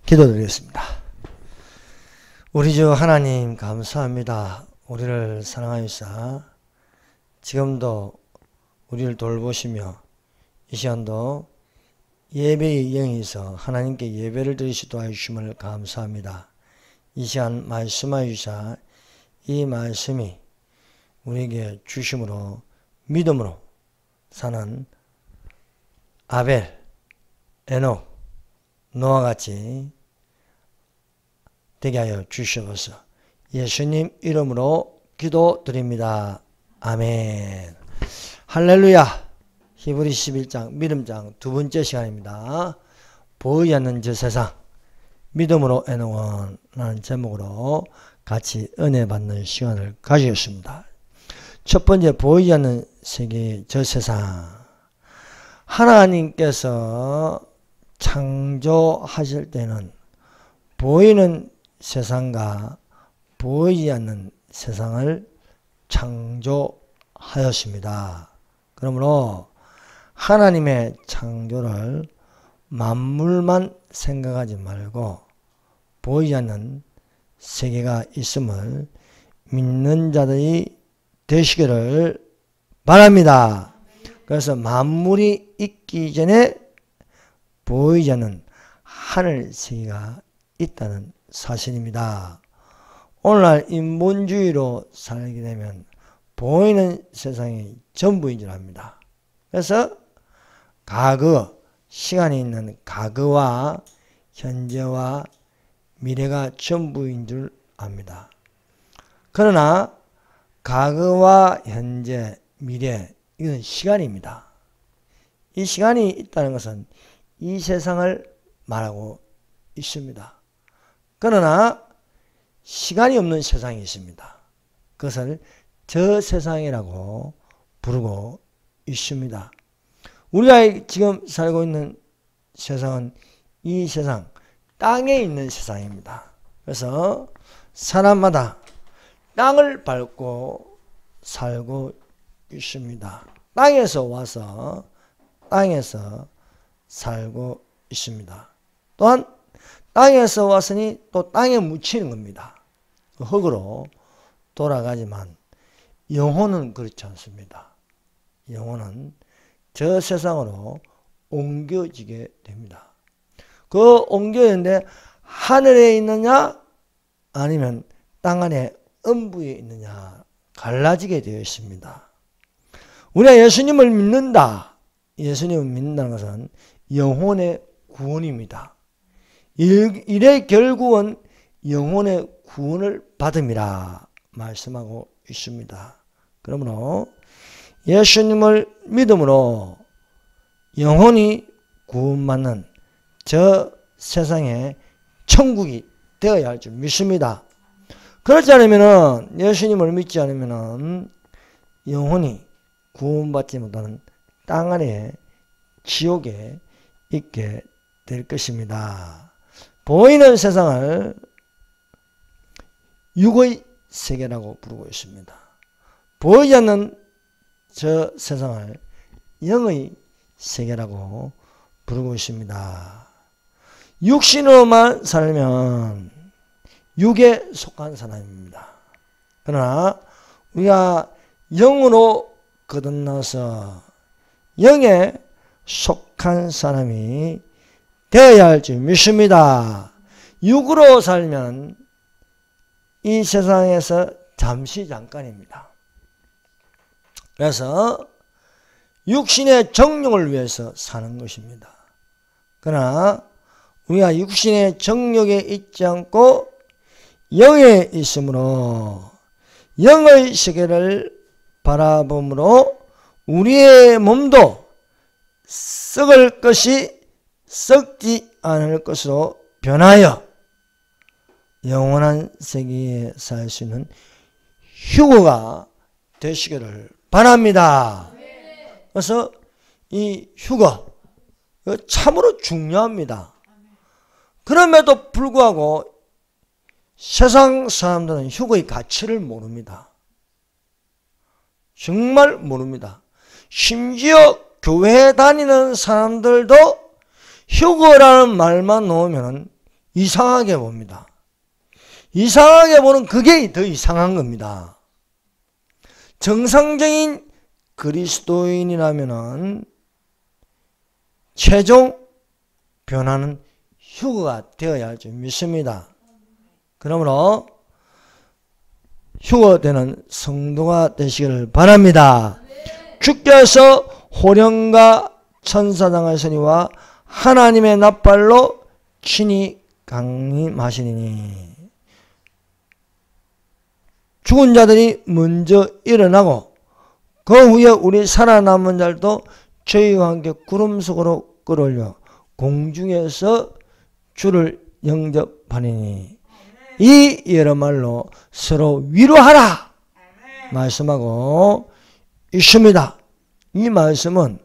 기도드리겠습니다. 우리 주 하나님 감사합니다. 우리를 사랑하시사 지금도 우리를 돌보시며 이 시간도 예배의 영이 있어 하나님께 예배를 드리시도록 하심을 감사합니다. 이 시간 말씀하여 주사 이 말씀이 우리에게 주심으로 믿음으로 사는 아벨, 에녹, 노아 같이 되게 하여 주시옵소서. 예수님 이름으로 기도드립니다. 아멘. 할렐루야. 히브리 11장 믿음장 두 번째 시간입니다. 보이지 않는 저 세상 믿음으로 에녹은 라는 제목으로 같이 은혜 받는 시간을 가지겠습니다. 첫 번째 보이지 않는 세계 저 세상, 하나님께서 창조하실 때는 보이는 세상과 보이지 않는 세상을 창조하였습니다. 그러므로 하나님의 창조를 만물만 생각하지 말고 보이지 않는 세계가 있음을 믿는 자들이 되시기를 바랍니다. 그래서 만물이 있기 전에 보이지 않는 하늘 세계가 있다는 사실입니다. 오늘날 인본주의로 살게 되면 보이는 세상이 전부인 줄 압니다. 그래서 과거, 시간이 있는 과거와 현재와 미래가 전부인 줄 압니다. 그러나 과거와 현재, 미래, 이건 시간입니다. 이 시간이 있다는 것은 이 세상을 말하고 있습니다. 그러나 시간이 없는 세상이 있습니다. 그것을 저 세상이라고 부르고 있습니다. 우리가 지금 살고 있는 세상은 이 세상, 땅에 있는 세상입니다. 그래서 사람마다 땅을 밟고 살고 있습니다. 땅에서 와서 땅에서 살고 있습니다. 또한 땅에서 왔으니 또 땅에 묻히는 겁니다. 흙으로 돌아가지만 영혼은 그렇지 않습니다. 영혼은 저 세상으로 옮겨지게 됩니다. 그 옮겨지는데 하늘에 있느냐 아니면 땅 안에 음부에 있느냐 갈라지게 되어 있습니다. 우리가 예수님을 믿는다. 예수님을 믿는다는 것은 영혼의 구원입니다. 일의 결국은 영혼의 구원을 받음이라 말씀하고 있습니다. 그러므로 예수님을 믿음으로 영혼이 구원받는 저 세상에 천국이 되어야 할 줄 믿습니다. 그렇지 않으면 예수님을 믿지 않으면 영혼이 구원받지 못하는 땅 아래 지옥에 있게 될 것입니다. 보이는 세상을 육의 세계라고 부르고 있습니다. 보이지 않는 저 세상을 영의 세계라고 부르고 있습니다. 육신으로만 살면 육에 속한 사람입니다. 그러나 우리가 영으로 거듭나서 영에 속한 사람이 되어야 할 줄 믿습니다. 육으로 살면 이 세상에서 잠깐입니다. 그래서 육신의 정욕을 위해서 사는 것입니다. 그러나 우리가 육신의 정욕에 있지 않고 영에 있으므로 영의 세계를 바라봄으로 우리의 몸도 썩을 것이 썩지 않을 것으로 변하여 영원한 세계에 살 수 있는 휴거가 되시기를 바랍니다. 그래서 이 휴거 참으로 중요합니다. 그럼에도 불구하고 세상 사람들은 휴거의 가치를 모릅니다. 정말 모릅니다. 심지어 교회 다니는 사람들도 휴거라는 말만 놓으면 이상하게 봅니다. 이상하게 보는 그게 더 이상한 겁니다. 정상적인 그리스도인이라면은 최종 변화는 휴거가 되어야 할 줄 믿습니다. 그러므로 휴거되는 성도가 되시기를 바랍니다. 주께서 호령과 천사장의 선의와 하나님의 납발로 친히 강림하시니 죽은 자들이 먼저 일어나고 그 후에 우리 살아남은 자들도 저희와 함께 구름 속으로 끌어올려 공중에서 주를 영접하니니 이 여러 말로 서로 위로하라 말씀하고 있습니다. 이 말씀은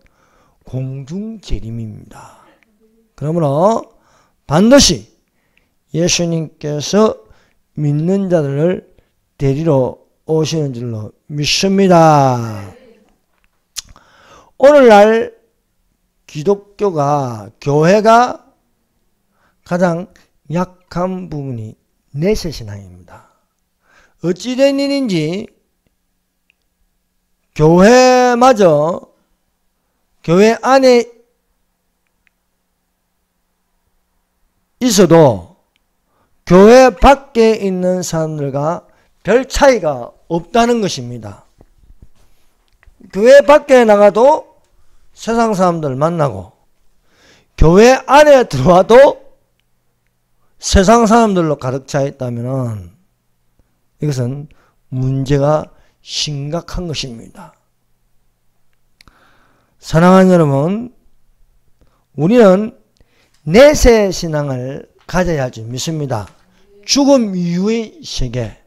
공중재림입니다. 그러므로 반드시 예수님께서 믿는 자들을 데리러 오시는 줄로 믿습니다. 오늘날 기독교가, 교회가 가장 약한 부분이 내세신앙입니다. 어찌된 일인지 교회마저 교회 안에 있어도 교회 밖에 있는 사람들과 별 차이가 없다는 것입니다. 교회 밖에 나가도 세상 사람들 만나고 교회 안에 들어와도 세상 사람들로 가득 차 있다면 이것은 문제가 심각한 것입니다. 사랑하는 여러분, 우리는 내세 신앙을 가져야 할 줄 믿습니다. 죽음 이후의 세계,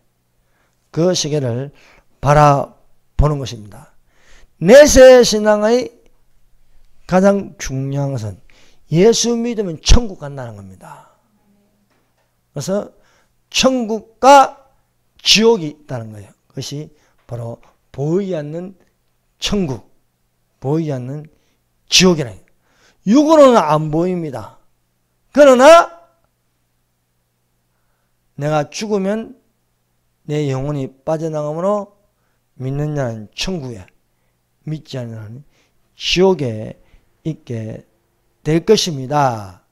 그 세계를 바라보는 것입니다. 내세 신앙의 가장 중요한 것은 예수 믿으면 천국 간다는 겁니다. 그래서 천국과 지옥이 있다는 거예요. 그것이 바로 보이지 않는 천국, 보이지 않는 지옥이라는 거예요. 육으로는 안 보입니다. 그러나 내가 죽으면 내 영혼이 빠져나가므로 믿는 자는 천국에, 믿지 않는 자는 지옥에 있게 될 것입니다.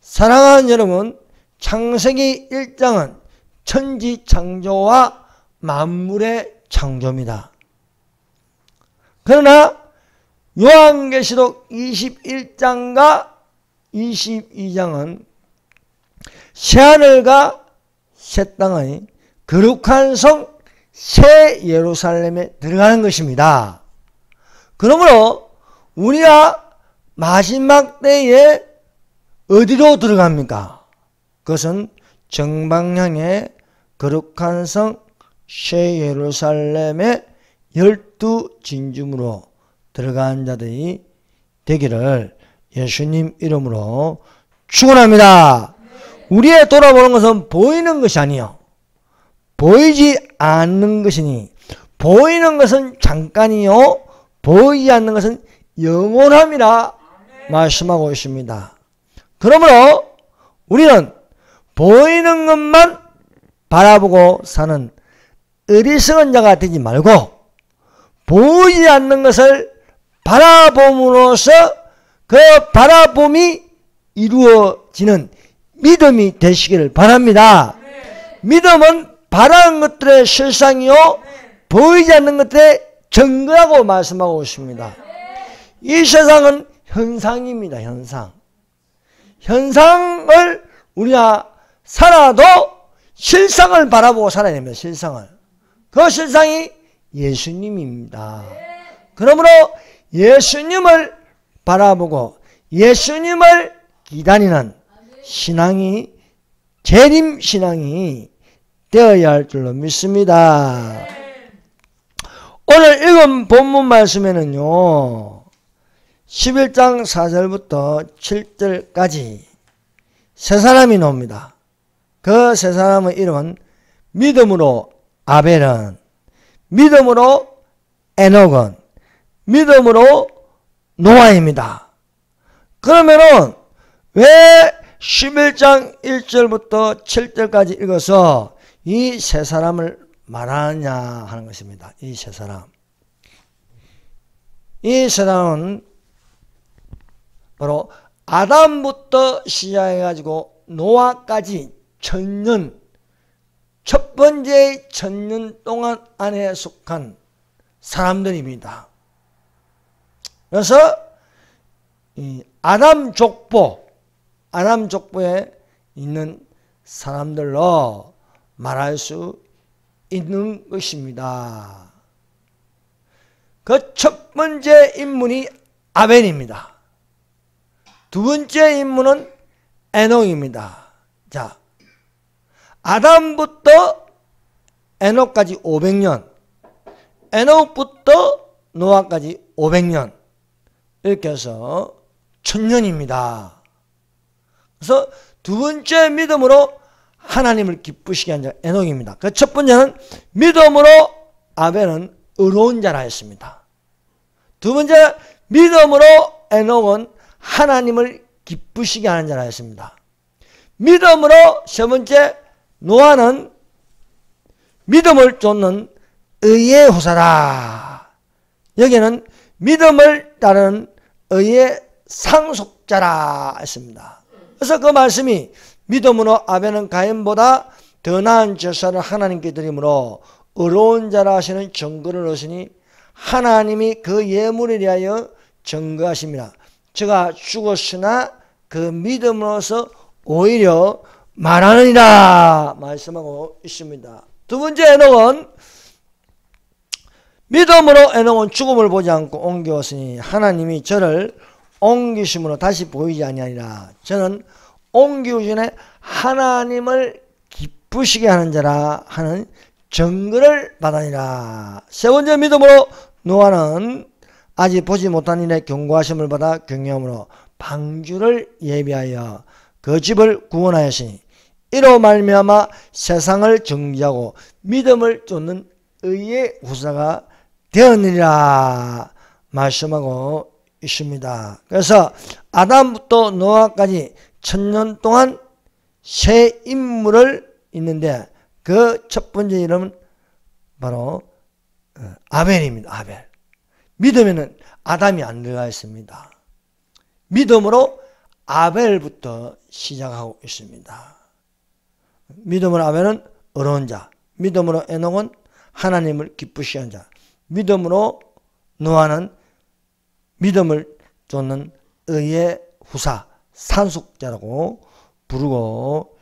사랑하는 여러분, 창세기 1장은 천지 창조와 만물의 창조입니다. 그러나 요한계시록 21장과 22장은 새하늘과 새 땅의 거룩한 성 새 예루살렘에 들어가는 것입니다. 그러므로 우리가 마지막 때에 어디로 들어갑니까? 그것은 정방향의 거룩한 성 새 예루살렘의 12진주문으로 들어간 자들이 되기를 예수님 이름으로 축원합니다. 우리의 돌아보는 것은 보이는 것이 아니요 보이지 않는 것이니 보이는 것은 잠깐이요 보이지 않는 것은 영원함이라 말씀하고 있습니다. 그러므로 우리는 보이는 것만 바라보고 사는 어리석은 자가 되지 말고 보이지 않는 것을 바라봄으로써 그 바라봄이 이루어지는 믿음이 되시기를 바랍니다. 믿음은 바라는 것들의 실상이요 보이지 않는 것들의 증거라고 말씀하고 있습니다. 이 세상은 현상입니다. 현상을 우리가 살아도 실상을 바라보고 살아야 됩니다. 실상을. 그 실상이 예수님입니다. 그러므로 예수님을 바라보고 예수님을 기다리는 신앙이 재림 신앙이 되어야 할 줄로 믿습니다. 오늘 읽은 본문 말씀에는요 11장 4절부터 7절까지 세 사람이 나옵니다. 그 세 사람의 이름은 믿음으로 아벨은, 믿음으로 에녹은, 믿음으로 노아입니다. 그러면은 왜 11장 1절부터 7절까지 읽어서 이 세 사람을 말하느냐 하는 것입니다. 이 세 사람. 이 세 사람은 바로 아담부터 시작해가지고 노아까지 1000년, 첫 번째 1000년 동안 안에 속한 사람들입니다. 그래서 이 아담 족보에 있는 사람들로 말할 수 있는 것입니다. 그 첫 번째 인물이 아벨입니다. 두 번째 인물은 에녹입니다. 자, 아담부터 에녹까지 500년, 에녹부터 노아까지 500년, 이렇게 해서 1000년입니다. 그래서 두 번째 믿음으로 하나님을 기쁘시게 한 자 에녹입니다. 그 첫 번째는 믿음으로 아벨은 의로운 자라 했습니다. 두 번째 믿음으로 에녹은 하나님을 기쁘시게 하는 자라 했습니다. 믿음으로 세 번째 노아는 믿음을 쫓는 의의 후사라. 여기는 믿음을 따르는 의의 상속자라 했습니다. 그래서 그 말씀이 믿음으로 아벨은 가인보다 더 나은 제사를 하나님께 드림으로 의로운 자라 하시는 증거를 얻으시니 하나님이 그 예물에 대하여 증거하십니다. 저가 죽었으나 그 믿음으로서 오히려 말하느니라 말씀하고 있습니다. 두 번째 에녹은 믿음으로 에녹은 죽음을 보지 않고 옮겨왔으니 하나님이 저를 옮기심으로 다시 보이지 아니하리라. 저는 옮기기 전에 하나님을 기쁘시게 하는 자라 하는 증거를 받으니라. 세 번째 믿음으로 노아는 아직 보지 못한 일에 경고하심을 받아 경외함으로 방주를 예비하여 그 집을 구원하였으니 이로 말미암아 세상을 정죄하고 믿음을 쫓는 의의 후사가 되었느니라 말씀하고 있습니다. 그래서 아담부터 노아까지 1000년 동안 세 인물을 있는데 그 첫 번째 이름은 바로 아벨입니다. 아벨. 믿음에는 아담이 안 들어가 있습니다. 믿음으로 아벨부터 시작하고 있습니다. 믿음으로 아벨은 의로운 자, 믿음으로 에녹은 하나님을 기쁘시게 한 자, 믿음으로 노아는 믿음을 쫓는 의의 후사, 상속자라고 부르고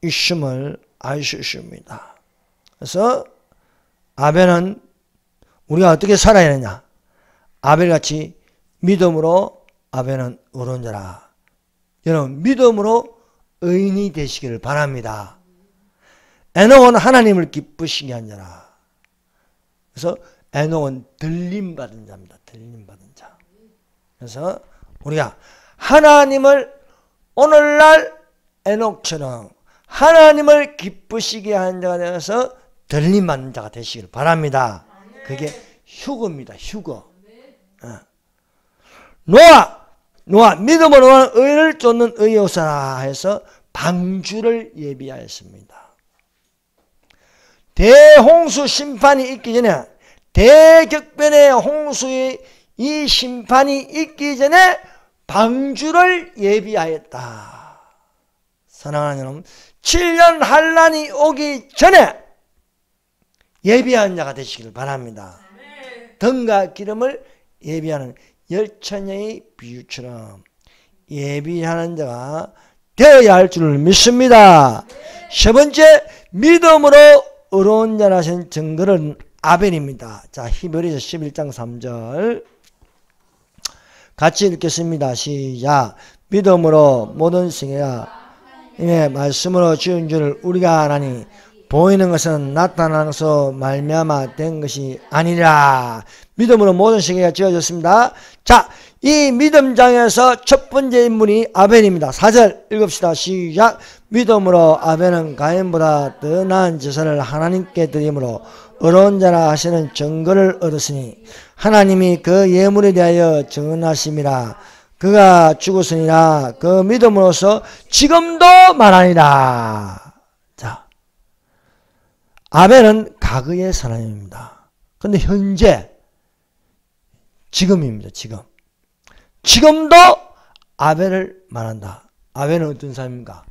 있음을 알 수 있습니다. 그래서 아벨은 우리가 어떻게 살아야 하느냐? 아벨같이 믿음으로 아벨은 의로운 자라. 여러분 믿음으로 의인이 되시기를 바랍니다. 에녹은 하나님을 기쁘시게 한 자라. 그래서 에녹은 들림받은 자입니다. 들림받은 자. 그래서 우리가 하나님을 오늘날 에녹처럼 하나님을 기쁘시게 한 자가 되어서 들림받는 자가 되시기를 바랍니다. 그게 휴거입니다. 휴거. 노아 믿음으로 의를 쫓는 의의 후사라 해서 방주를 예비하였습니다. 대홍수 심판이 있기 전에 대격변의 홍수의 이 심판이 있기 전에 방주를 예비하였다. 사랑하는 여러분, 7년 환난이 오기 전에 예비한 자가 되시기를 바랍니다. 등과 기름을 예비하는 열처녀의 비유처럼 예비하는 자가 되어야 할 줄을 믿습니다. 세 번째, 믿음으로 의로운 자라 하신 증거는 아벨입니다. 자, 히브리서 11장 3절 같이 읽겠습니다. 시작. 믿음으로 모든 생애가 이의 말씀으로 지은 줄을 우리가 아나니 보이는 것은 나타나는 것으로 말미암아 된 것이 아니라. 믿음으로 모든 세계가 지어졌습니다. 자, 이 믿음장에서 첫 번째 인물이 아벨입니다. 4절 읽읍시다. 시작. 믿음으로 아벨은 가인보다 더 나은 제사를 하나님께 드림으로 의로운 자라 하시는 증거를 얻었으니 하나님이 그 예물에 대하여 증언하심이라. 그가 죽었으니라. 그 믿음으로써 지금도 말하니라. 자, 아벨은 과거의 사람입니다. 근데 현재, 지금입니다. 지금도 아벨을 말한다. 아벨은 어떤 사람입니까?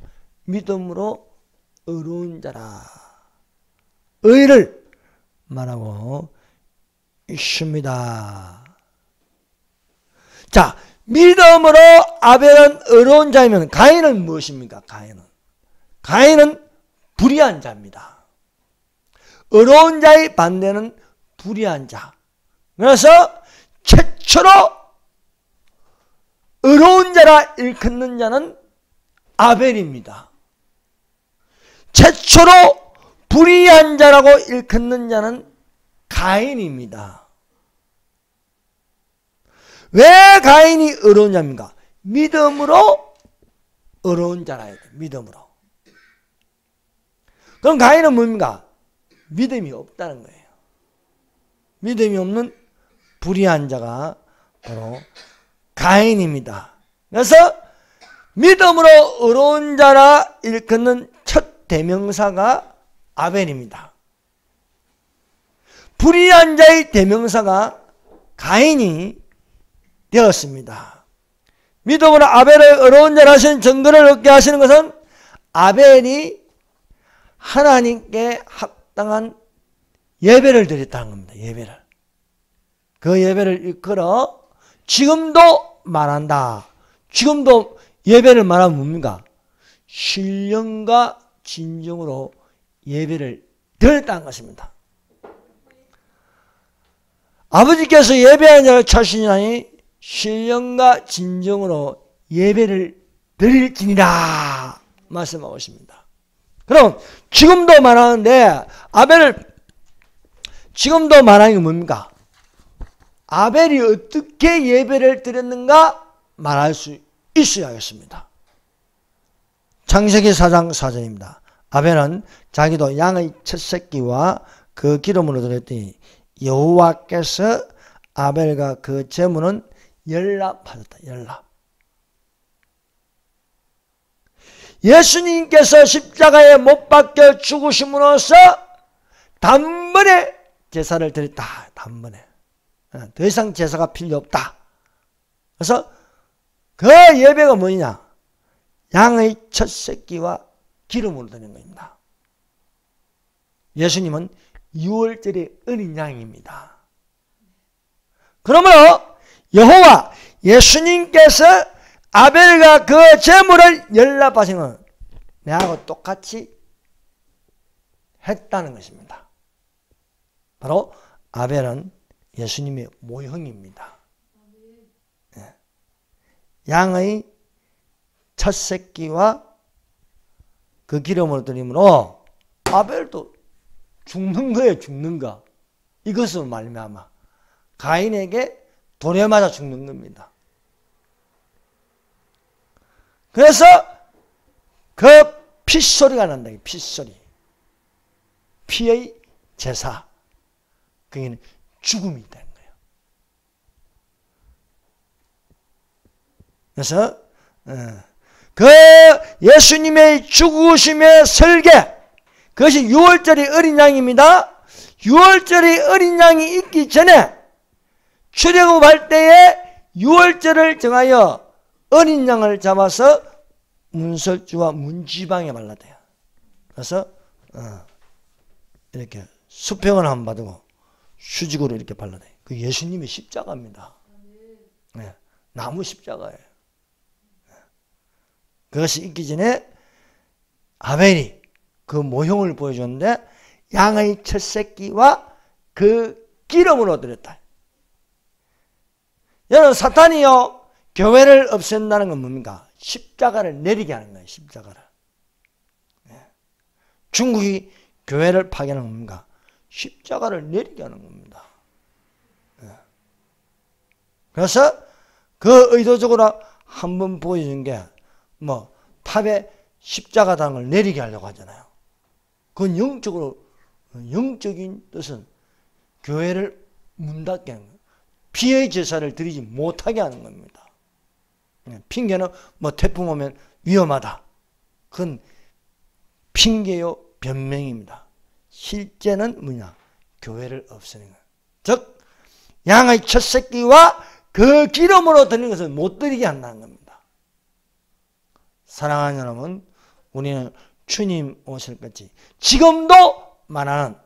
믿음으로 의로운 자라. 의를 말하고 있습니다. 자, 믿음으로 아벨은 의로운 자이면 가인은 무엇입니까? 가인은 불의한 자입니다. 의로운 자의 반대는 불의한 자. 그래서 최초로 의로운 자라 일컫는 자는 아벨입니다. 최초로 불의한 자라고 일컫는 자는 가인입니다. 왜 가인이 의로운 자입니까? 믿음으로 의로운 자라야 돼. 믿음으로. 그럼 가인은 뭡니까? 믿음이 없다는 거예요. 믿음이 없는 불의한 자가 바로 가인입니다. 그래서 믿음으로 의로운 자라 일컫는 첫 대명사가 아벨입니다. 불의한 자의 대명사가 가인이 되었습니다. 믿음으로 아벨을 의로운 자라 하시는 증거를 얻게 하시는 것은 아벨이 하나님께 합당한 예배를 드렸다는 겁니다. 예배를. 그 예배를 이끌어 지금도 말한다. 지금도 예배를 말하면 뭡니까? 신령과 진정으로 예배를 드렸다는 것입니다. 아버지께서 예배하는 자를 찾으시나니 신령과 진정으로 예배를 드릴지니라 말씀하고 있습니다. 그럼 지금도 말하는데 아벨을 지금도 말하는 게 뭡니까? 아벨이 어떻게 예배를 드렸는가 말할 수 있어야겠습니다. 창세기 4장 4절입니다. 아벨은 자기도 양의 첫 새끼와 그 기름으로 드렸더니 여호와께서 아벨과 그 제물은 연락받았다. 연락. 예수님께서 십자가에 못 박혀 죽으심으로써 단번에 제사를 드렸다. 단번에. 더 이상 제사가 필요 없다. 그래서 그 예배가 뭐냐? 양의 첫 새끼와 기름으로 드리는 겁니다. 예수님은 6월절의 어린 양입니다. 그러므로 여호와 예수님께서 아벨과 그 제물을 연락하신 건 내하고 똑같이 했다는 것입니다. 바로 아벨은 예수님의 모형입니다. 양의 첫 새끼와 그 기름으로 드림으로 아벨도 죽는 거예요. 죽는 거. 이것으로 말미암아 가인에게 돌에 맞아 죽는 겁니다. 그래서 그 핏소리가 난다. 핏소리. 피의 제사. 그게는 죽음이 있다는 거예요. 그래서 그 예수님의 죽으심의 설계, 그것이 6월절의 어린 양입니다. 6월절의 어린 양이 있기 전에 출애굽할 때에 6월절을 정하여 어린 양을 잡아서 문설주와 문지방에 발라대요. 그래서 이렇게 수평을 한번 받고 수직으로 이렇게 발라대요. 그 예수님의 십자가입니다. 네, 나무 십자가예요. 그것이 있기 전에 아벨이 그 모형을 보여줬는데 양의 첫 새끼와 그 기름으로 드렸다. 여러분, 사탄이요 교회를 없앤다는 건 뭡니까? 십자가를 내리게 하는 거예요. 십자가를. 중국이 교회를 파괴하는 겁니까? 십자가를 내리게 하는 겁니다. 그래서 그 의도적으로 한번 보여준 게 뭐 탑에 십자가당을 내리게 하려고 하잖아요. 그건 영적인 뜻은 교회를 문 닫게 하는 거예요. 피의 제사를 드리지 못하게 하는 겁니다. 핑계는 뭐 태풍 오면 위험하다. 그건 핑계요 변명입니다. 실제는 뭐냐? 교회를 없애는 거예요. 즉 양의 첫 새끼와 그 기름으로 드리는 것을 못 드리게 한다는 겁니다. 사랑하는 여러분, 우리는 주님 오실 것이 지금도 말하는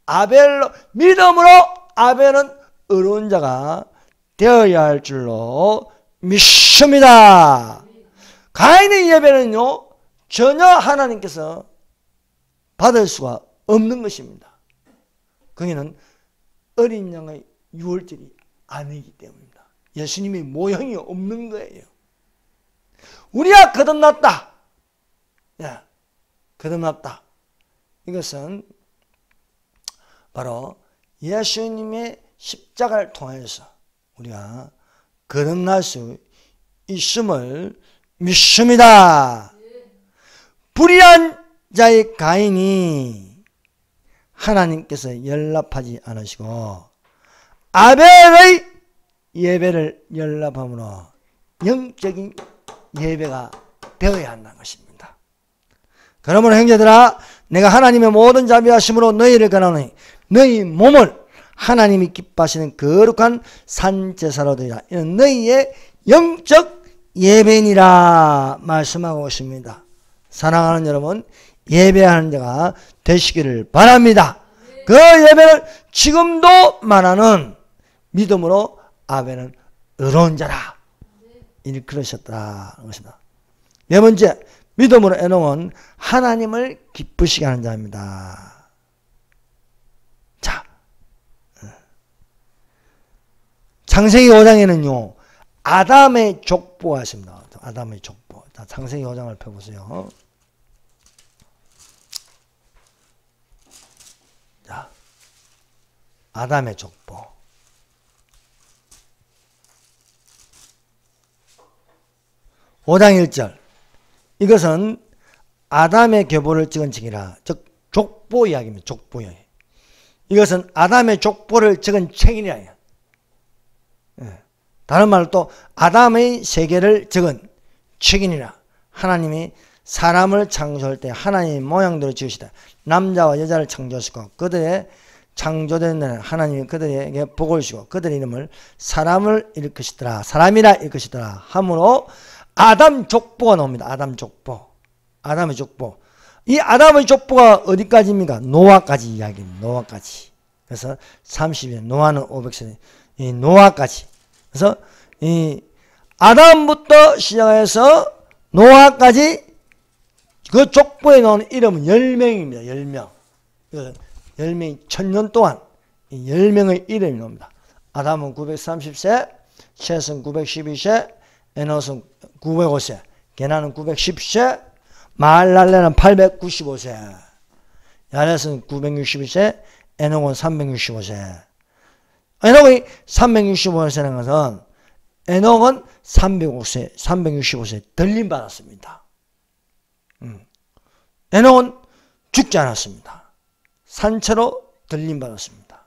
아벨로 믿음으로 아벨은 의로운 자가 되어야 할 줄로 믿습니다. 가인의 예배는요 전혀 하나님께서 받을 수가 없는 것입니다. 거기는 어린 양의 유월절이 아니기 때문입니다. 예수님의 모형이 없는 거예요. 우리가 거듭났다. 거듭났다. 이것은 바로 예수님의 십자가를 통해서 우리가 거듭날 수 있음을 믿습니다. 불의한 자의 가인이 하나님께서 연락하지 않으시고 아벨의 예배를 연락함으로 영적인 예배가 되어야 한다는 것입니다. 그러므로 형제들아, 내가 하나님의 모든 자비하심으로 너희를 권하노니 너희 몸을 하나님이 기뻐하시는 거룩한 산제사로 드리라. 이는 너희의 영적 예배니라 말씀하고 있습니다. 사랑하는 여러분, 예배하는 자가 되시기를 바랍니다. 그 예배를 지금도 말하는 믿음으로 아벨은 의로운 자라 일컬으셨다는 것입니다. 네 번째, 믿음으로 에녹은 하나님을 기쁘시게 하는 자입니다. 자, 창세기 5장에는요 아담의 족보가 있습니다. 아담의 족보. 자, 창세기 5장을 펴보세요. 자, 아담의 족보. (5장 1절) 이것은 아담의 계보를 찍은 책이라, 즉 족보 이야기입니다. 족보 이야기. 이것은 아담의 족보를 적은 책이라. 다른 말로 또 아담의 세계를 적은 책이니라. 하나님이 사람을 창조할 때 하나님의 모양대로 지으시다. 남자와 여자를 창조하시고 그들의 창조된 날에 하나님이 그들에게 복을 주시고 그들의 이름을 사람을 일으키시더라. 사람이라 일으키시더라. 함으로 아담 족보가 나옵니다. 아담 족보. 아담의 족보. 이 아담의 족보가 어디까지입니까? 노아까지 이야기입니다. 노아까지. 그래서 30년, 노아는 500세, 이 노아까지. 그래서 이 아담부터 시작해서 노아까지 그 족보에 나오는 이름은 10명입니다. 10명. 10명이 1000년 동안 10명의 이름이 나옵니다. 아담은 930세, 셋은 912세, 에노스는 905세, 게나는 910세, 마할랄레는 895세, 야렛은 962세, 에녹은 365세. 에녹이 365세라는 것은 에녹은 365세 들림 받았습니다. 에녹은 죽지 않았습니다. 산채로 들림 받았습니다.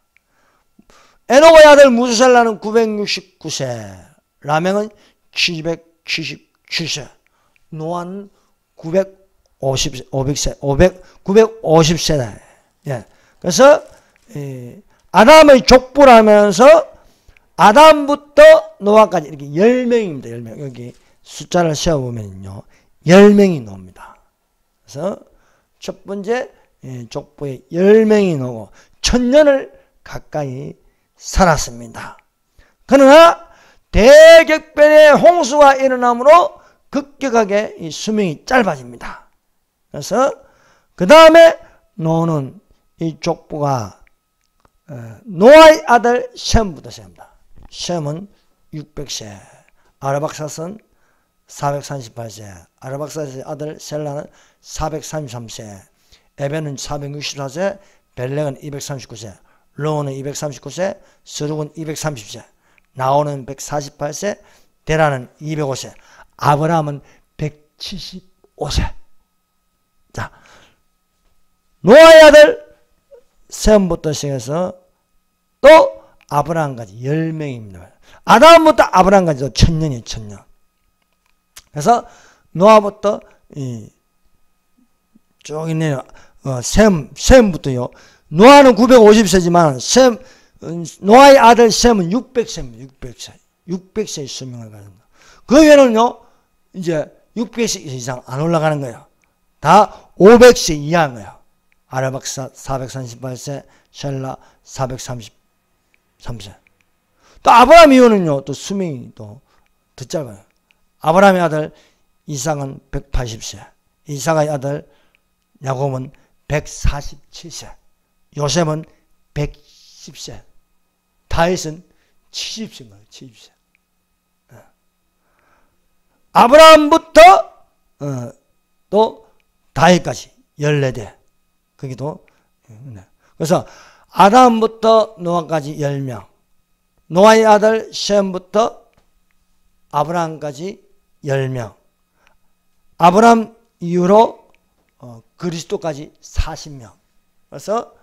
에녹의 아들 무두살라는 969세, 라멕은 777세, 노아는 950세다. 예. 그래서 아담의 족보라면서 아담부터 노아까지 이렇게 10명입니다. 10명. 여기 숫자를 세어보면요 10명이 나옵니다. 그래서 첫 번째 족보에 10명이 나오고 1000년을 가까이 살았습니다. 그러나 대격변의 홍수가 일어남으로 급격하게 이 수명이 짧아집니다. 그래서 그 다음에 노아는 이 족보가 노아의 아들 셈부터 시작합니다. 셈은 600세, 아르박사스는 438세, 아르박사스의 아들 셀라는 433세, 에벤은 464세, 벨렉은 239세, 로우는 239세, 스룩은 230세, 나오는 148세, 데라는 205세, 아브라함은 175세. 자, 노아의 아들 셈부터 시작해서 또 아브라함까지 10명입니다. 아담부터 아브라함까지도 1000년이에요. 1000년. 그래서 노아부터 쭉 있네요. 셈부터요. 노아는 950세지만 노아의 아들 셈은 600세입니다. 600세의 수명을 가집니다. 그 외에는요, 이제 600세 이상 안 올라가는 거예요. 다 500세 이하인 거예요. 아라박사 438세, 셀라 433세. 또 아브라함 이후는요, 또 수명이 또 더 짧아요. 아브라함의 아들 이삭은 180세, 이삭의 아들 야곱은 147세, 요셉은 110세, 다윗은 70세인 거예요. 70세. 아브라함부터 또 다윗까지 14대. 거기도. 그래서 아담부터 노아까지 10명, 노아의 아들 셈부터 아브라함까지 10명, 아브라함 이후로 그리스도까지 40명. 그래서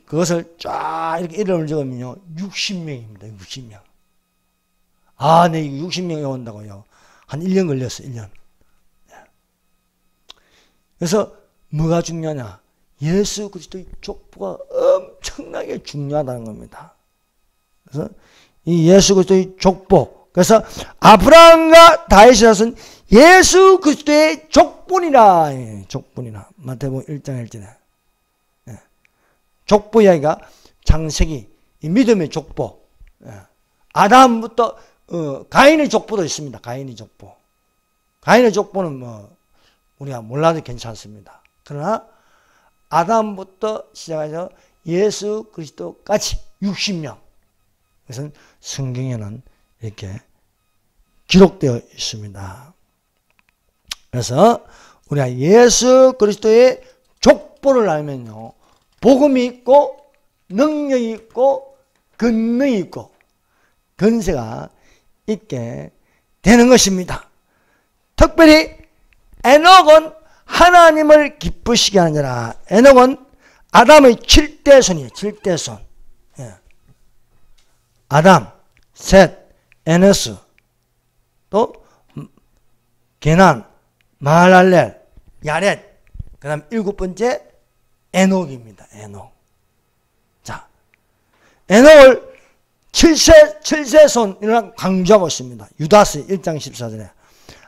그것을 쫙 이렇게 이름을 적으면요, 60명입니다. 60명. 아, 네, 60명이 온다고요. 한 1년 걸렸어요. 1년. 그래서 뭐가 중요하냐? 예수 그리스도의 족보가 엄청나게 중요하다는 겁니다. 그래서 이 예수 그리스도의 족보, 그래서 아브라함과 다윗이라서는 예수 그리스도의 족본이라. 족본이라. 마태복음 1장 1절에 족보 이야기가 창세기, 이 믿음의 족보. 아담부터 가인의 족보도 있습니다. 가인의 족보. 가인의 족보는 뭐 우리가 몰라도 괜찮습니다. 그러나 아담부터 시작해서 예수 그리스도까지 60명. 그것은 성경에는 이렇게 기록되어 있습니다. 그래서 우리가 예수 그리스도의 족보를 알면요, 복음이 있고 능력이 있고 권능이 있고 권세가 있게 되는 것입니다. 특별히 에녹은 하나님을 기쁘시게 하는 자라. 에녹은 아담의 7대손이에요. 7대손. 아담, 셋, 에너스, 또 게난, 마할랄렐, 야렛, 그 다음 7번째 에녹입니다. 에녹. 자, 에녹을 7세손이라고 강조하고 있습니다. 유다스 1장 14절에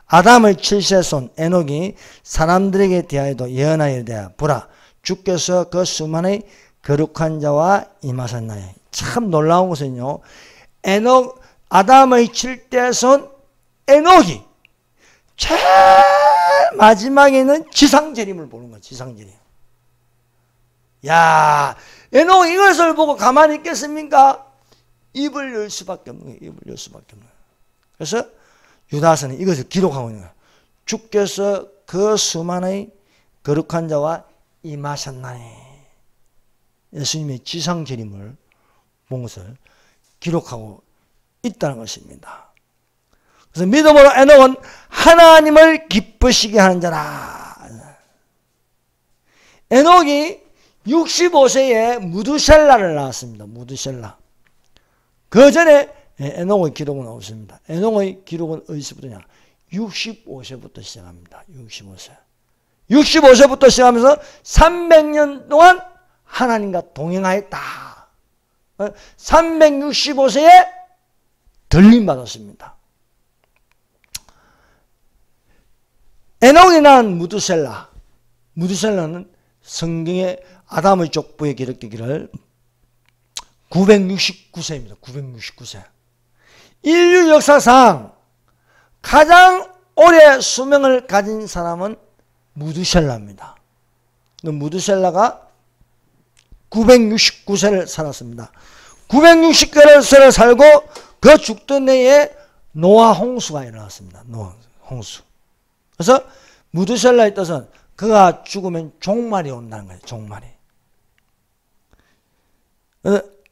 아담의 7세손 에녹이 사람들에게 대하여도 예언하여 이르되 보라, 주께서 그 수만의 거룩한 자와 임하셨나니. 참 놀라운 것은요, 에녹, 아담의 7대손 에녹이 제일 마지막에는 지상재림을 보는 거예요. 지상재림. 야, 에녹 이것을 보고 가만히 있겠습니까? 입을 열 수밖에 없는 거예요. 입을 열 수밖에 없는 거예요. 그래서 유다서는 이것을 기록하고 있는 거예요. 주께서 그 수만의 거룩한 자와 임하셨나니. 예수님의 지상재림을 본 것을 기록하고 있다는 것입니다. 그래서 믿음으로 에녹은 하나님을 기쁘시게 하는 자라. 에녹이 65세에 무두셀라를 낳았습니다. 무두셀라. 그 전에 에녹의 기록은 없습니다. 에녹의 기록은 어디서부터냐? 65세부터 시작합니다. 65세. 65세부터 시작하면서 300년 동안 하나님과 동행하였다. 365세에 들림 받았습니다. 에녹이 낳은 무두셀라. 무두셀라는 성경의 아담의 족보에 기록되기를 969세입니다. 969세. 인류 역사상 가장 오래 수명을 가진 사람은 무두셀라입니다. 무두셀라가 969세를 살았습니다. 969세를 살고 그 죽던 해에 노아 홍수가 일어났습니다. 노아 홍수. 그래서 무두셀라의 뜻은 그가 죽으면 종말이 온다는 거예요. 종말이.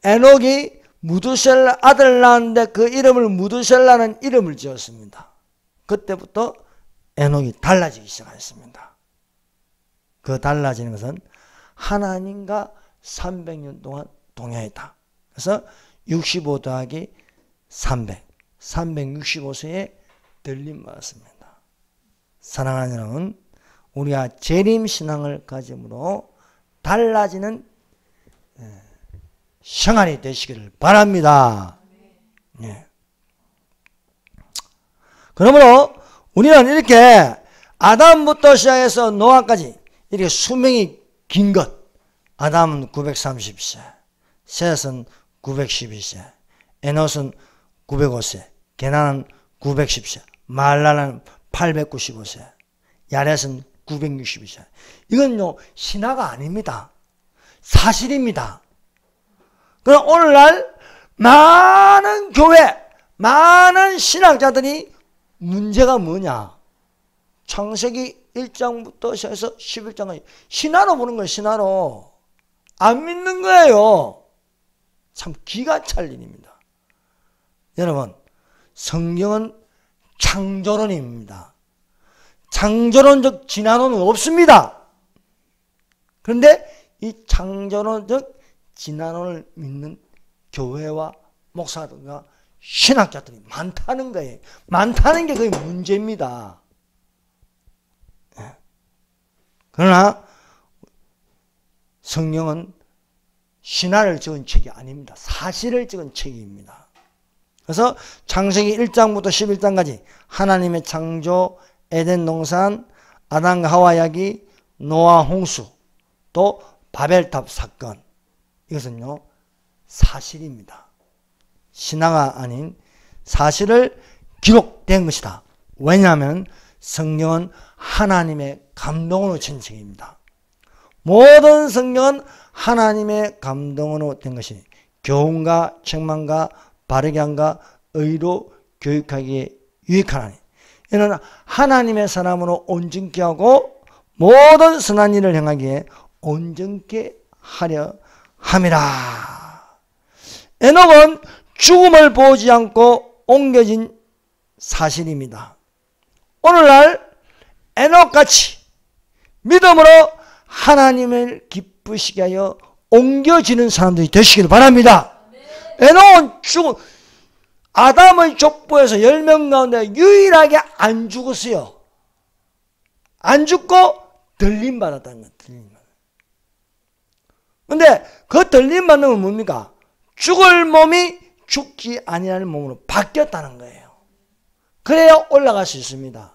에녹이 무두셀라 아들을 낳았는데 그 이름을 무두셀라는 이름을 지었습니다. 그때부터 에녹이 달라지기 시작했습니다. 그 달라지는 것은 하나님과 300년 동안 동행했다. 그래서 65 더하기 300, 365세에 들림 받았습니다. 사랑하는 여러분, 우리가 재림신앙을 가짐으로 달라지는 생활이 되시기를 바랍니다. 예. 그러므로 우리는 이렇게 아담부터 시작해서 노아까지 이렇게 수명이 긴 것, 아담은 930세, 셋은 912세, 에노스는 905세, 게나는 910세, 말라는 895세, 야렛은 962세. 이건요, 신화가 아닙니다. 사실입니다. 그럼 오늘날 많은 교회, 많은 신학자들이 문제가 뭐냐? 창세기 1장부터 시작해서 11장까지 신화로 보는 거예요. 신화로. 안 믿는 거예요. 참 기가 찰 일입니다. 여러분, 성경은 창조론입니다. 창조론적 진화론은 없습니다. 그런데 이 창조론적 진화론을 믿는 교회와 목사들과 신학자들이 많다는 거예요. 많다는 게 그게 문제입니다. 그러나 성경은 신화를 적은 책이 아닙니다. 사실을 적은 책입니다. 그래서 창세기 1장부터 11장까지 하나님의 창조, 에덴 동산, 아담과 하와 이야기, 노아 홍수, 또 바벨탑 사건, 이것은요 사실입니다. 신화가 아닌 사실을 기록된 것이다. 왜냐하면 성경은 하나님의 감동으로 된 책입니다. 모든 성경은 하나님의 감동으로 된 것이니 교훈과 책망과 바르게 함과 의로 교육하기에 유익하나니 이는 하나님의 사람으로 온전케 하고 모든 선한 일을 행하기에 온전케 하려 함이라. 에녹은 죽음을 보지 않고 옮겨진 사실입니다. 오늘날 에녹같이 믿음으로 하나님을 기쁘시게 하여 옮겨지는 사람들이 되시길 바랍니다. 에녹은 아담의 족보에서 10명 가운데 유일하게 안 죽었어요. 안 죽고 들림 받았다는 거예요. 들림. 근데 그 들림 받는 건 뭡니까? 죽을 몸이 죽지 아니하는 몸으로 바뀌었다는 거예요. 그래야 올라갈 수 있습니다.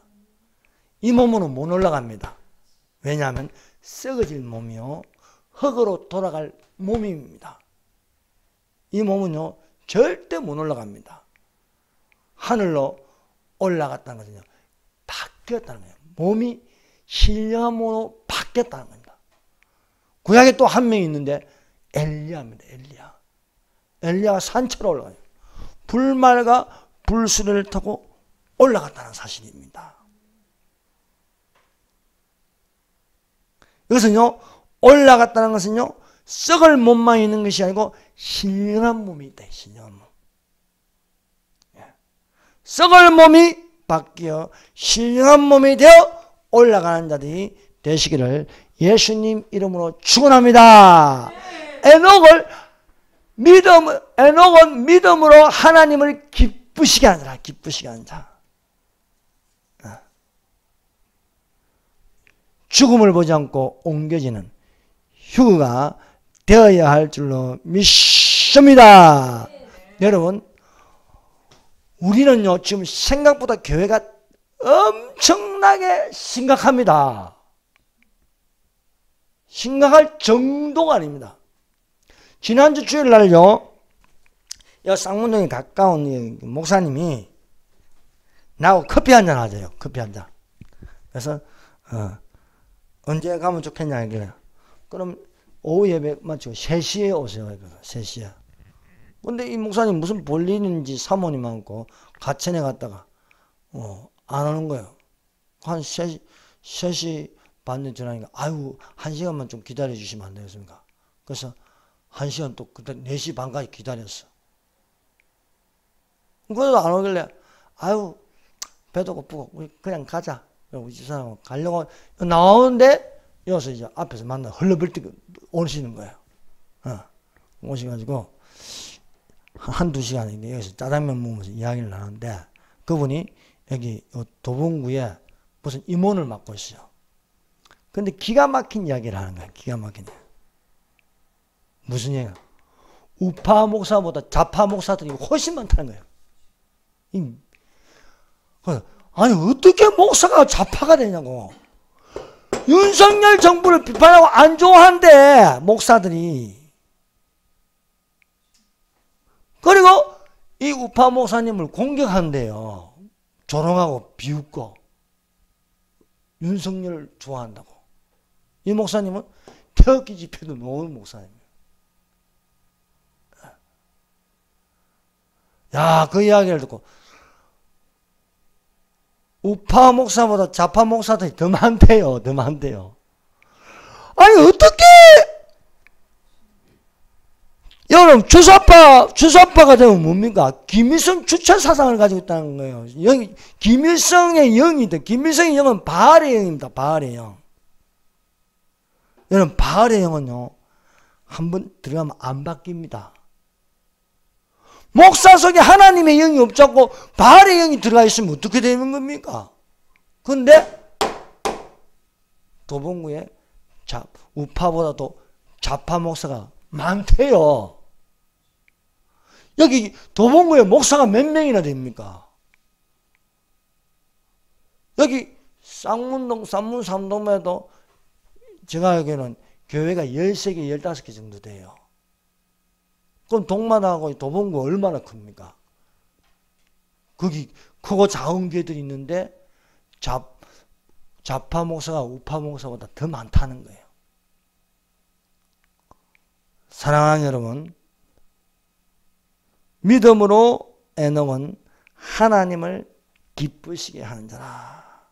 이 몸으로는 못 올라갑니다. 왜냐하면 썩어질 몸이요 흙으로 돌아갈 몸입니다. 이 몸은요 절대 못 올라갑니다. 하늘로 올라갔다는 것은요 바뀌었다는 거예요. 몸이 신령한 몸으로 바뀌었다는 겁니다. 구약에 또 한 명이 있는데 엘리야입니다. 엘리야가 산처로 올라가요. 불말과 불수레를 타고 올라갔다는 사실입니다. 이것은요 올라갔다는 것은요 썩을 몸만 있는 것이 아니고 신령한 몸이 있다. 신령한 몸. 썩을 몸이 바뀌어 신령한 몸이 되어 올라가는 자들이 되시기를 예수님 이름으로 축원합니다. 에녹은 믿음으로 하나님을 기쁘시게 하는 자라. 기쁘시게 하는 자. 죽음을 보지 않고 옮겨지는 휴거가 되어야 할 줄로 믿습니다. 여러분, 우리는요 지금 생각보다 교회가 엄청나게 심각합니다. 심각할 정도가 아닙니다. 지난주 주일날요 쌍문동에 가까운 목사님이 나하고 커피 한잔 하자요. 커피 한잔. 그래서 언제 가면 좋겠냐 이거예요. 그럼 오후 예배 마치고 3시에 오세요. 3시에. 근데 이 목사님 무슨 볼일인지 사모님하고 가천에 갔다가 안 오는 거예요. 한 3시 반에 전화하니까 아유 1시간만 좀 기다려 주시면 안 되겠습니까? 그래서 1시간 또 그때 4시 반까지 기다렸어. 그래도 안 오길래 아유 배도 고프고 우리 그냥 가자. 우리 집사람 가려고 나오는데 여기서 이제 앞에서 만나 헐레벌떡 오시는 거예요. 오셔가지고 한두 시간인데 여기서 짜장면 먹으면서 이야기를 나누는데 그분이 여기 도봉구에 무슨 임원을 맡고 있어요. 근데 기가 막힌 이야기를 하는 거야. 기가 막힌 이야기. 무슨 얘기야? 우파 목사보다 좌파 목사들이 훨씬 많다는 거예요. 아니 어떻게 목사가 좌파가 되냐고. 윤석열 정부를 비판하고 안 좋아한대 목사들이. 그리고 이 우파 목사님을 공격한대요. 조롱하고 비웃고. 윤석열을 좋아한다고. 이 목사님은 태극기 집회도 놓은 목사님이에요. 야, 그 이야기를 듣고 우파 목사보다 좌파 목사들이 더 많대요. 더 많대요. 아니 어떻게 여러분 주사파가 되면 뭡니까? 김일성 주체 사상을 가지고 있다는 거예요. 김일성의 영이다. 김일성의 영은 바알의 영입니다. 바알의 영. 여러분 바알의 영은요 한번 들어가면 안 바뀝니다. 목사 속에 하나님의 영이 없자고 바알의 영이 들어가 있으면 어떻게 되는 겁니까? 그런데 도봉구에 우파보다도 좌파 목사가 많대요. 여기 도봉구에 목사가 몇 명이나 됩니까? 여기 쌍문동, 쌍문 3동에도 제가 알기로는 교회가 13개, 15개 정도 돼요. 그럼 동마다하고 도봉구 얼마나 큽니까? 거기 크고 작은 교회들이 있는데 좌파 목사가 우파 목사보다 더 많다는 거예요. 사랑하는 여러분, 믿음으로 에녹은 하나님을 기쁘시게 하는 자라.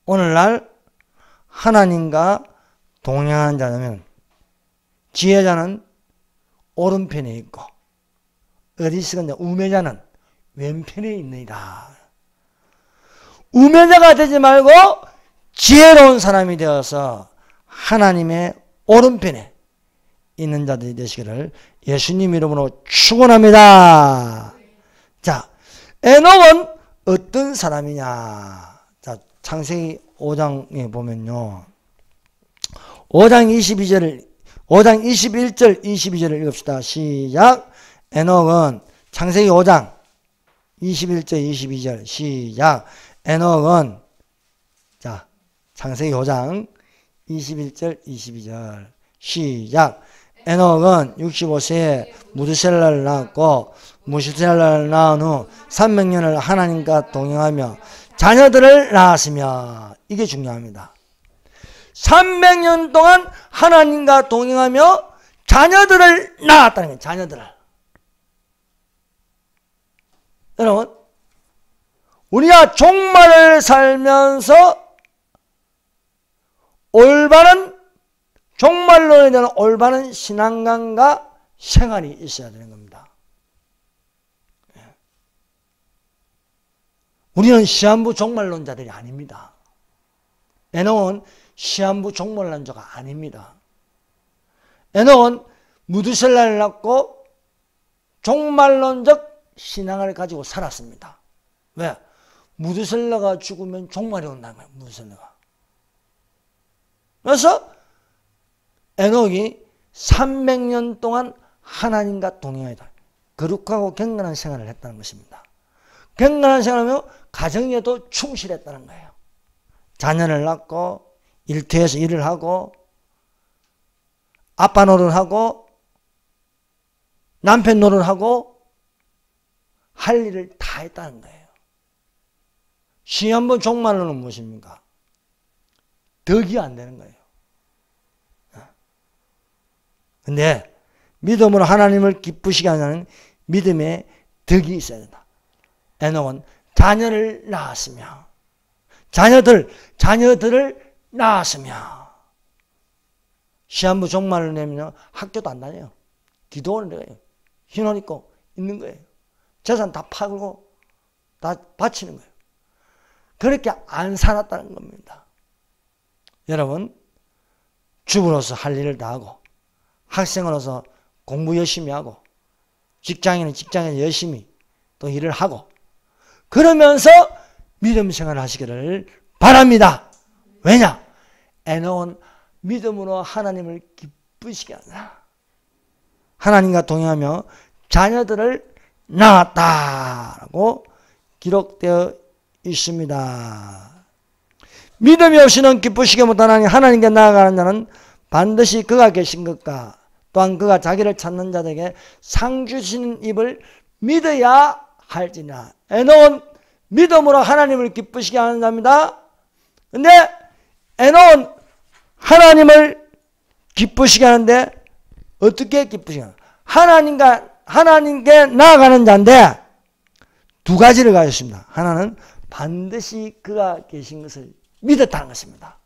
오늘날 하나님과 동행하는 자는 지혜자는 오른편에 있고 어리석은 자 우매자는 왼편에 있느니라. 우매자가 되지 말고 지혜로운 사람이 되어서 하나님의 오른편에 있는 자들이 되시기를 예수님 이름으로 축원합니다. 자, 에녹은 어떤 사람이냐? 자, 창세기 5장에 보면요. 5장 21절 22절을 읽읍시다. 시작. 에녹은 창세기 5장 21절 22절 시작. 에녹은 자, 창세기 5장 21절 22절 시작. 에녹은 65세에 무드셀라를 낳았고 무드셀라를 낳은 후 300년을 하나님과 동행하며 자녀들을 낳았으며, 이게 중요합니다. 300년 동안 하나님과 동행하며 자녀들을 낳았다는 거예요. 자녀들을. 여러분, 우리가 종말을 살면서 종말론에 대한 올바른 신앙관과 생활이 있어야 되는 겁니다. 우리는 시한부 종말론자들이 아닙니다. 에녹은 시한부 종말론자가 아닙니다. 에녹은 무드셀라를 낳고 종말론적 신앙을 가지고 살았습니다. 왜? 무드셀라가 죽으면 종말이 온다는 거예요. 무드셀라가. 그래서 에녹이 300년 동안 하나님과 동행하다. 거룩하고 경건한 생활을 했다는 것입니다. 경건한 생활하며 가정에도 충실했다는 거예요. 자녀를 낳고 일터에서 일을 하고 아빠 노릇하고 남편 노릇하고 할 일을 다 했다는 거예요. 시한부 종말론은 무엇입니까? 덕이 안 되는 거예요. 근데 믿음으로 하나님을 기쁘시게 하는 믿음의 덕이 있어야 된다. 에녹은 자녀를 낳았으며 자녀들을 낳았으며, 시한부 종말을 내면 학교도 안 다녀요. 기도원을 해요. 흰옷 입고 있는 거예요. 재산 다 팔고 다 바치는 거예요. 그렇게 안 살았다는 겁니다. 여러분, 주부로서 할 일을 다 하고, 학생으로서 공부 열심히 하고, 직장인은 직장에서 열심히 또 일을 하고, 그러면서 믿음 생활을 하시기를 바랍니다. 왜냐? 에녹은 믿음으로 하나님을 기쁘시게 하라. 하나님과 동행하며 자녀들을 낳았다라고 기록되어 있습니다. 믿음이 없이는 기쁘시게 못하나니 하나님께 나아가는 자는 반드시 그가 계신 것과 또한 그가 자기를 찾는 자들에게 상 주시는 입을 믿어야 할지나. 에녹은 믿음으로 하나님을 기쁘시게 하는 자입니다. 근데 에녹은 하나님을 기쁘시게 하는데 어떻게 기쁘시게 하나? 하나님께 나아가는 자인데 두 가지를 가졌습니다. 하나는 반드시 그가 계신 것을 믿었다는 것입니다.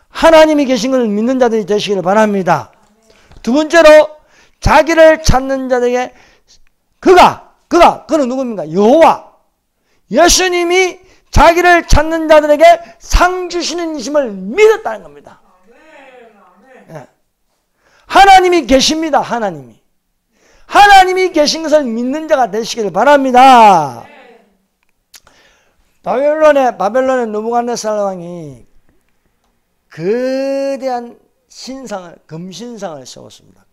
하나님이 계신 것을 믿는 자들이 되시기를 바랍니다. 두 번째로 자기를 찾는 자들에게 그는 누굽니까? 여호와. 예수님이 자기를 찾는 자들에게 상 주시는 이심을 믿었다는 겁니다. 네. 하나님이 계십니다. 하나님이 계신 것을 믿는 자가 되시기를 바랍니다. 바벨론의 느부갓네살 왕이 거대한 금신상을 세웠습니다.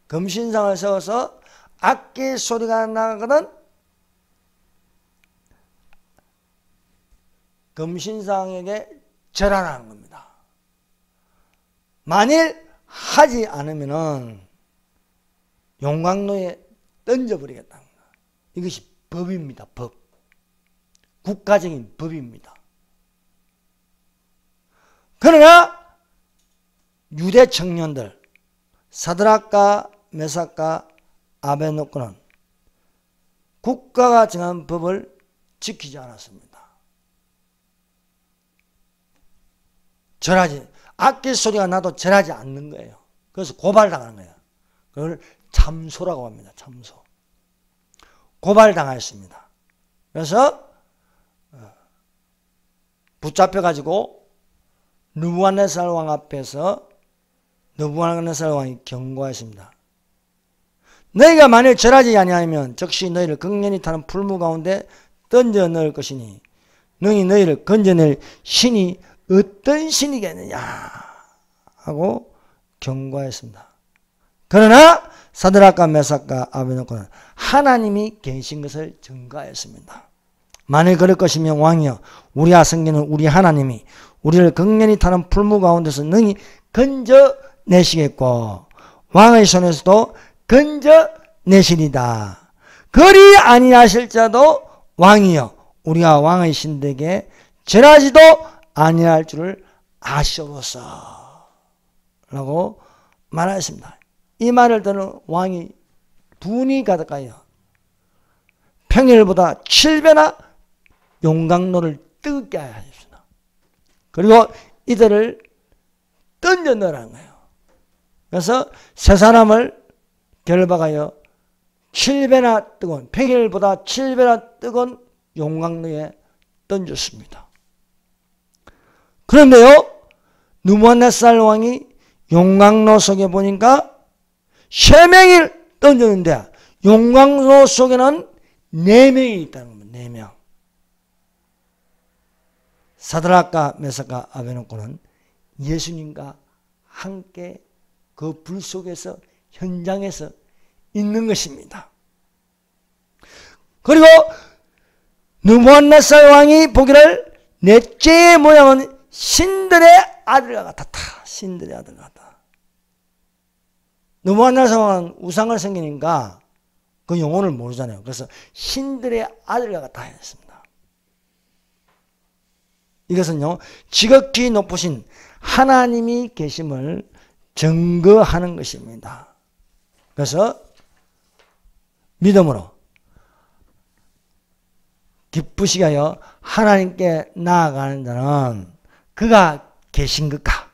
금신상을 세워서 악기 소리가 나거든 금신상에게 절하라는 겁니다. 만일 하지 않으면은 용광로에 던져버리겠다는 겁니다. 이것이 법입니다. 법. 국가적인 법입니다. 그러나 유대 청년들 사드락과 메삭과 아베노고는 국가가 정한 법을 지키지 않았습니다. 악기 소리가 나도 절하지 않는 거예요. 그래서 고발당하는 거예요. 그걸 참소라고 합니다. 참소. 고발당했습니다. 그래서 붙잡혀가지고 느부갓네살 왕 앞에서 느부갓네살 왕이 경고했습니다. 너희가 만일 절하지 아니하면 즉시 너희를 극련히 타는 풀무 가운데 던져 넣을 것이니 능히 너희를 건져낼 신이 어떤 신이겠느냐 하고 경고했습니다. 그러나 사드락과 메삭과 아베노고는 하나님이 계신 것을 증거하였습니다. 만일 그럴 것이면 왕이여 우리와 성기는 우리 하나님이 우리를 극련히 타는 풀무 가운데서 능히 건져내시겠고 왕의 손에서도 건져내시리다. 그리 아니하실 자도 왕이여 우리가 왕의 신에게 절하지도 아니할 줄을 아시옵소서 라고 말하였습니다. 이 말을 듣는 왕이 분이 가득하여 평일보다 7배나 용광로를 뜨겁게 하였습니다. 그리고 이들을 던져 넣으라는 거예요. 그래서 세 사람을 결박하여 7배나 뜨거운 평일보다 7배나 뜨거운 용광로에 던졌습니다. 그런데요, 느부갓네살 왕이 용광로 속에 보니까 3명이 던졌는데 용광로 속에는 4명이 있다는 겁니다. 4명. 사드락과 메삭과 아베노고는 예수님과 함께 그 불 속에서 현장에서 있는 것입니다. 그리고 느부갓네살 왕이 보기를 넷째의 모양은 신들의 아들과 같았다. 신들의 아들 같다. 느부갓네살 왕은 우상을 섬기니까 그 영혼을 모르잖아요. 그래서 신들의 아들과 같다 했습니다. 이것은요, 지극히 높으신 하나님이 계심을 증거하는 것입니다. 그래서 믿음으로 기쁘시게 하여 하나님께 나아가는 자는 그가 계신 것과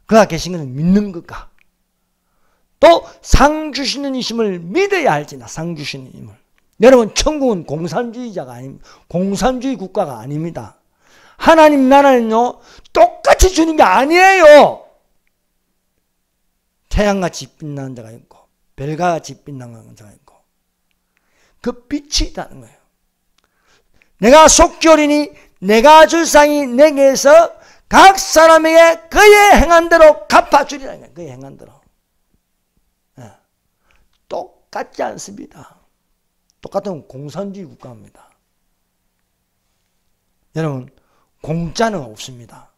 그가 계신 것을 믿는 것과 또 상 주시는 이심을 믿어야 할지나. 상 주시는 힘을. 여러분, 천국은 공산주의자가 아닙니다. 공산주의 국가가 아닙니다. 하나님 나라는요, 똑같이 주는 게 아니에요. 태양같이 빛나는 자가 있고 별같이 빛나는 자가 있고 그 빛이 있다는 거예요. 내가 속죄하리니 내가 줄 상이 내게서 각 사람에게 그의 행한 대로 갚아주리라. 그의 행한 대로. 똑같지 않습니다. 똑같은 공산주의 국가입니다. 여러분, 공짜는 없습니다.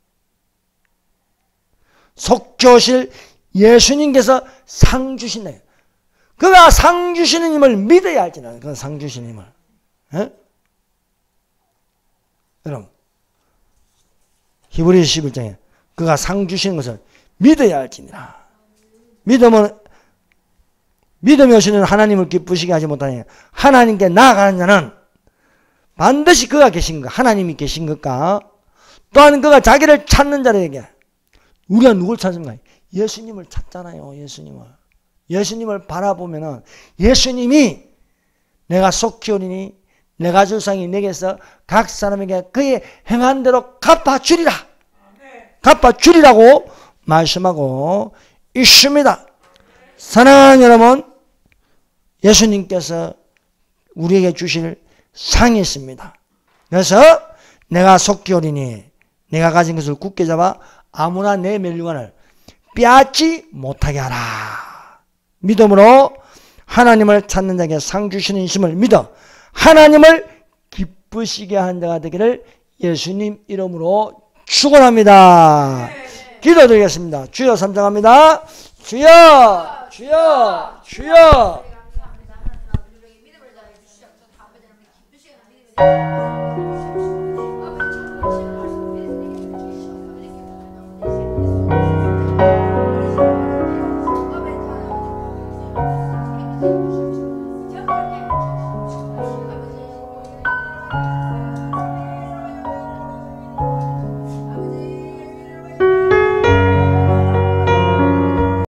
속죄하실 예수님께서 상 주신다. 그가 상 주시는 힘을 믿어야 할지는 그 상 주시는 힘을. 여러분, 히브리서 11장에 그가 상 주시는 것을 믿어야 할지니라. 믿음이 오시는 하나님을 기쁘시게 하지 못하니 하나님께 나아가는 자는 반드시 그가 계신 것, 하나님이 계신 것과 또한 그가 자기를 찾는 자에게 우리가 누굴 찾는가? 예수님을 찾잖아요. 예수님을 바라보면은 예수님이 내가 속죄하리니 내가 줄 상이 내게서 각 사람에게 그의 행한 대로 갚아주리라. 갚아주리라고 말씀하고 있습니다. 사랑하는 여러분, 예수님께서 우리에게 주실 상이 있습니다. 그래서 내가 속죄하리니 내가 가진 것을 굳게 잡아 아무나 내 멸류관을 빼앗지 못하게 하라. 믿음으로 하나님을 찾는 자에게 상 주시는 힘을 믿어 하나님을 기쁘시게 하는 자가 되기를 예수님 이름으로 축원합니다. 기도드리겠습니다. 주여 삼장합니다. 주여, 주여, 주여.